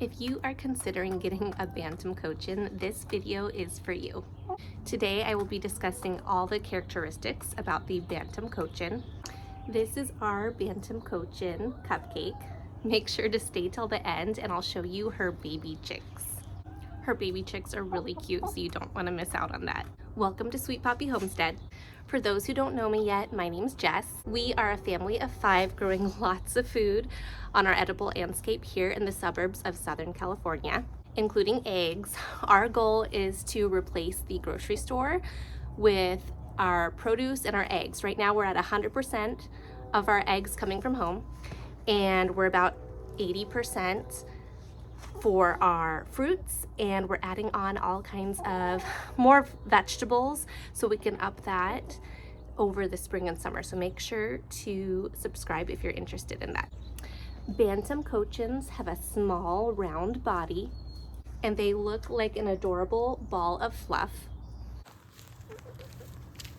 If you are considering getting a Bantam Cochin, this video is for you. Today I will be discussing all the characteristics about the Bantam Cochin. This is our Bantam Cochin Cupcake. Make sure to stay till the end and I'll show you her baby chicks. Her baby chicks are really cute, so you don't want to miss out on that. Welcome to Sweet Poppy Homestead. For those who don't know me yet, my name's Jess. We are a family of 5 growing lots of food on our edible landscape here in the suburbs of Southern California, including eggs. Our goal is to replace the grocery store with our produce and our eggs. Right now we're at 100% of our eggs coming from home, and we're about 80% for our fruits, and we're adding on all kinds of more vegetables so we can up that over the spring and summer. So make sure to subscribe if you're interested in that. Bantam Cochins have a small round body and they look like an adorable ball of fluff.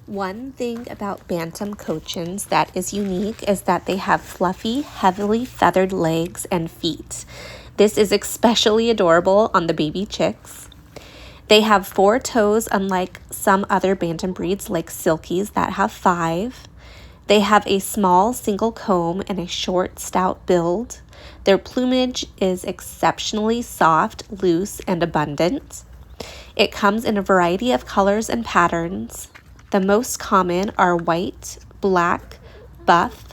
One thing about Bantam Cochins that is unique is that they have fluffy, heavily feathered legs and feet. This is especially adorable on the baby chicks. They have 4 toes, unlike some other Bantam breeds like Silkies that have 5. They have a small single comb and a short, stout build. Their plumage is exceptionally soft, loose, and abundant. It comes in a variety of colors and patterns. The most common are white, black, buff,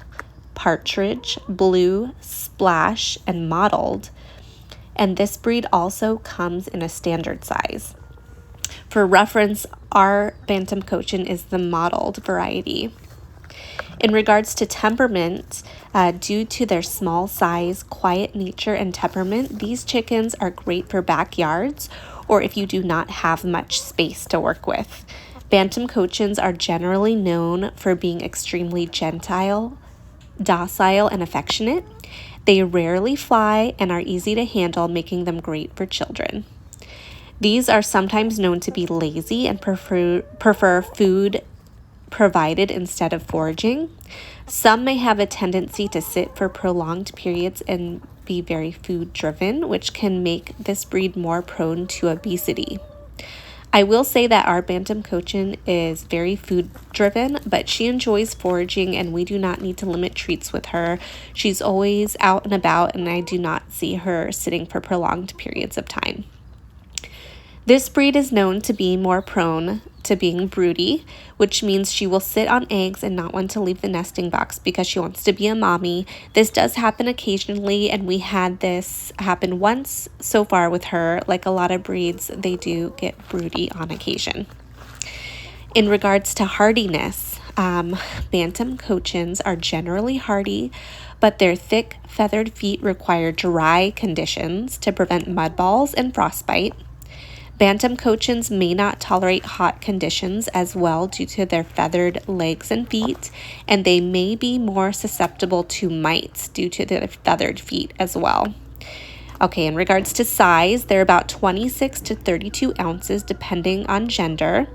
partridge, blue, splash, and mottled. And this breed also comes in a standard size. For reference, our Bantam Cochin is the mottled variety. In regards to temperament, due to their small size, quiet nature, and temperament, these chickens are great for backyards or if you do not have much space to work with. Bantam Cochins are generally known for being extremely docile, and affectionate. They rarely fly and are easy to handle, making them great for children. These are sometimes known to be lazy and prefer food provided instead of foraging. Some may have a tendency to sit for prolonged periods and be very food driven, which can make this breed more prone to obesity. I will say that our Bantam Cochin is very food driven, but she enjoys foraging and we do not need to limit treats with her. She's always out and about and I do not see her sitting for prolonged periods of time. This breed is known to be more prone to being broody, which means she will sit on eggs and not want to leave the nesting box because she wants to be a mommy. This does happen occasionally, and we had this happen once so far with her. Like a lot of breeds, they do get broody on occasion. In regards to hardiness, Bantam Cochins are generally hardy, but their thick feathered feet require dry conditions to prevent mud balls and frostbite. Bantam Cochins may not tolerate hot conditions as well due to their feathered legs and feet, and they may be more susceptible to mites due to their feathered feet as well. Okay, in regards to size, they're about 26 to 32 ounces depending on gender.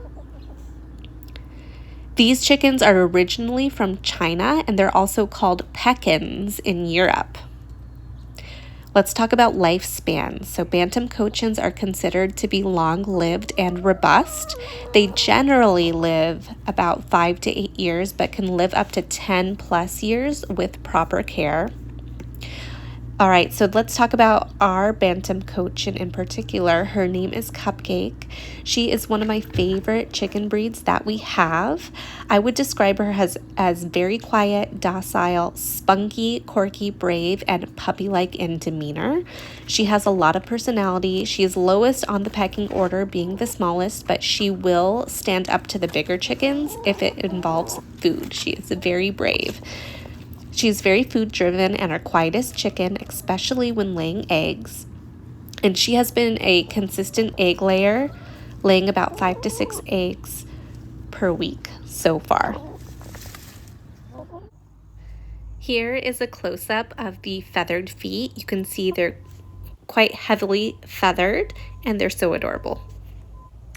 These chickens are originally from China, and they're also called Pekins in Europe. Let's talk about lifespan. So Bantam Cochins are considered to be long-lived and robust. They generally live about 5 to 8 years, but can live up to 10 plus years with proper care. All right, so let's talk about our Bantam Cochin in particular. Her name is Cupcake. She is one of my favorite chicken breeds that we have. I would describe her as very quiet, docile, spunky, quirky, brave, and puppy-like in demeanor. She has a lot of personality. She is lowest on the pecking order, being the smallest, but she will stand up to the bigger chickens if it involves food. She is very brave. She's very food driven and our quietest chicken, especially when laying eggs. And she has been a consistent egg layer, laying about 5 to 6 eggs per week so far. Here is a close-up of the feathered feet. You can see they're quite heavily feathered and they're so adorable.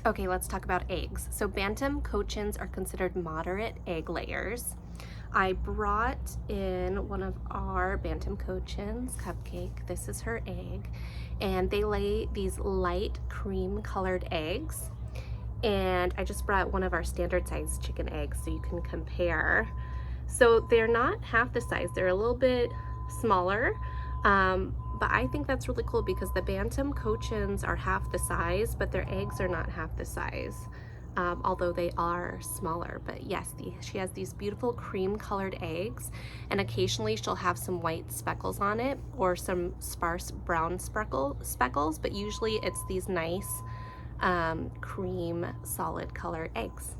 Okay, let's talk about eggs. So Bantam Cochins are considered moderate egg layers. I brought in one of our Bantam Cochins, Cupcake. This is her egg. and they lay these light cream colored eggs. And I just brought one of our standard size chicken eggs so you can compare. So they're not half the size, they're a little bit smaller, but I think that's really cool because the Bantam Cochins are half the size, but their eggs are not half the size, although they are smaller. But yes, she has these beautiful cream colored eggs, and occasionally she'll have some white speckles on it or some sparse brown speckles, but usually it's these nice cream solid colored eggs.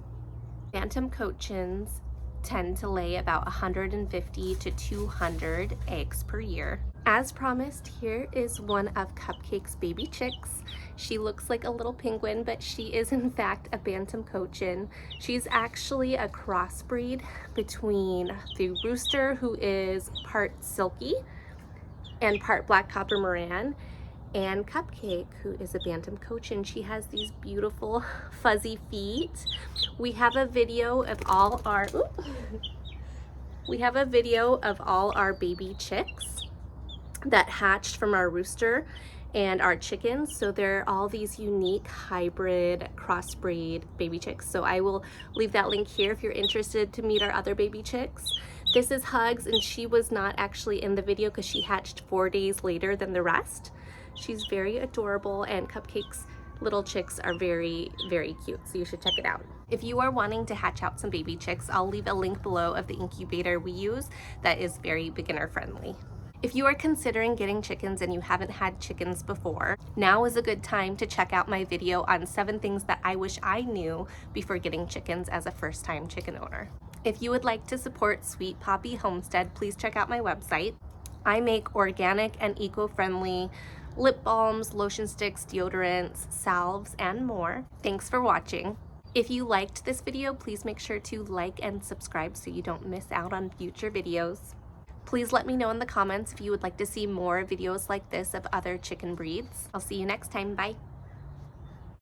Bantam Cochins tend to lay about 150 to 200 eggs per year. As promised, here is one of Cupcake's baby chicks. She looks like a little penguin, but she is in fact a Bantam Cochin. She's actually a crossbreed between the rooster, who is part silky and part black copper Moran, and Cupcake, who is a Bantam Cochin. She has these beautiful fuzzy feet. We have a video of all our baby chicks that hatched from our rooster and our chickens. So they're all these unique hybrid crossbreed baby chicks. So I will leave that link here if you're interested to meet our other baby chicks. This is Hugs, and she was not actually in the video because she hatched 4 days later than the rest. She's very adorable, and Cupcake's little chicks are very, very cute, so you should check it out. If you are wanting to hatch out some baby chicks, I'll leave a link below of the incubator we use that is very beginner friendly. If you are considering getting chickens and you haven't had chickens before, now is a good time to check out my video on 7 things that I wish I knew before getting chickens as a first-time chicken owner. If you would like to support Sweet Poppy Homestead, please check out my website. I make organic and eco-friendly lip balms, lotion sticks, deodorants, salves, and more. Thanks for watching. If you liked this video, please make sure to like and subscribe so you don't miss out on future videos. Please let me know in the comments if you would like to see more videos like this of other chicken breeds. I'll see you next time. Bye.